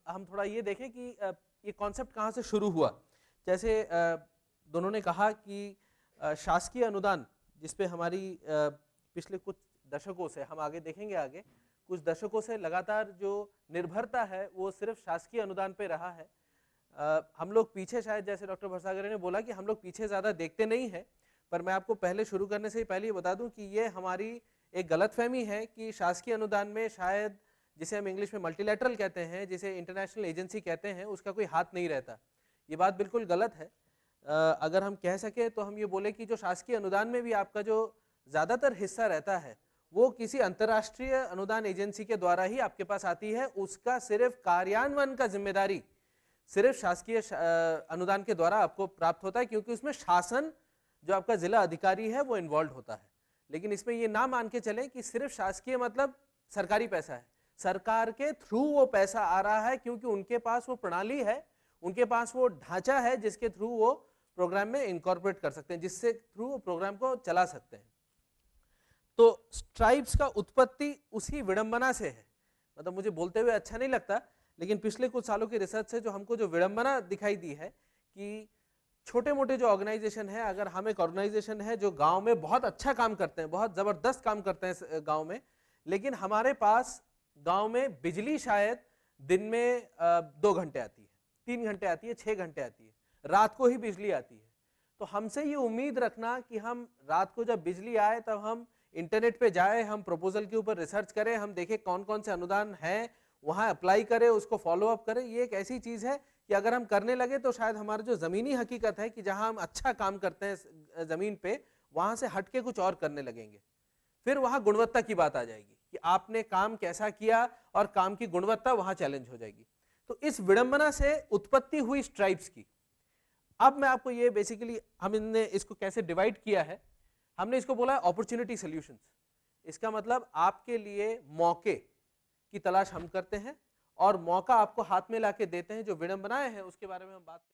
हम थोड़ा ये देखें कि ये कॉन्सेप्ट कहाँ से शुरू हुआ। जैसे दोनों ने कहा कि शासकीय अनुदान जिस पे हमारी पिछले कुछ दशकों से, हम आगे देखेंगे, आगे कुछ दशकों से लगातार जो निर्भरता है वो सिर्फ शासकीय अनुदान पे रहा है। हम लोग पीछे, शायद जैसे डॉक्टर भरसागर ने बोला कि हम लोग पीछे ज़्यादा देखते नहीं हैं, पर मैं आपको पहले शुरू करने से पहले ये बता दूं कि ये हमारी एक गलतफहमी है कि शासकीय अनुदान में शायद, जिसे हम इंग्लिश में मल्टीलैटरल कहते हैं, जिसे इंटरनेशनल एजेंसी कहते हैं, उसका कोई हाथ नहीं रहता। ये बात बिल्कुल गलत है। अगर हम कह सके तो हम ये बोले कि जो शासकीय अनुदान में भी आपका जो ज़्यादातर हिस्सा रहता है वो किसी अंतर्राष्ट्रीय अनुदान एजेंसी के द्वारा ही आपके पास आती है। उसका सिर्फ कार्यान्वयन का जिम्मेदारी सिर्फ शासकीय अनुदान के द्वारा आपको प्राप्त होता है, क्योंकि उसमें शासन, जो आपका जिला अधिकारी है, वो इन्वॉल्व होता है। लेकिन इसमें ये ना मान के चलें कि सिर्फ शासकीय मतलब सरकारी पैसा है। सरकार के थ्रू वो पैसा आ रहा है, क्योंकि उनके पास वो प्रणाली है, उनके पास वो ढांचा है जिसके थ्रू वो प्रोग्राम में इनकॉर्पोरेट कर सकते हैं, जिससे थ्रू वो प्रोग्राम को चला सकते हैं। तो स्ट्राइप्स का उत्पत्ति उसी विडंबना से है। मतलब मुझे बोलते हुए अच्छा नहीं लगता, लेकिन पिछले कुछ सालों की रिसर्च से जो हमको जो विडंबना दिखाई दी है कि छोटे मोटे जो ऑर्गेनाइजेशन है, अगर हम एक ऑर्गेनाइजेशन है जो गांव में बहुत अच्छा काम करते हैं, बहुत जबरदस्त काम करते हैं गांव में, लेकिन हमारे पास गांव में बिजली शायद दिन में 2 घंटे आती है, 3 घंटे आती है, 6 घंटे आती है, रात को ही बिजली आती है। तो हमसे ये उम्मीद रखना कि हम रात को जब बिजली आए तब हम इंटरनेट पे जाए, हम प्रपोजल के ऊपर रिसर्च करें, हम देखें कौन कौन से अनुदान हैं, वहां अप्लाई करें, उसको फॉलो अप करें, ये एक ऐसी चीज है कि अगर हम करने लगे तो शायद हमारा जो जमीनी हकीकत है कि जहां हम अच्छा काम करते हैं जमीन पे, वहां से हटके कुछ और करने लगेंगे। फिर वहां गुणवत्ता की बात आ जाएगी कि आपने काम कैसा किया, और काम की गुणवत्ता वहां चैलेंज हो जाएगी। तो इस विडंबना से उत्पत्ति हुई स्ट्राइप्स की। अब मैं आपको ये बेसिकली, हमने इसको कैसे डिवाइड किया है, हमने इसको बोला अपॉर्चुनिटी सॉल्यूशंस। इसका मतलब आपके लिए मौके की तलाश हम करते हैं और मौका आपको हाथ में लाके देते हैं। जो विडंबनाएं हैं उसके बारे में हम बात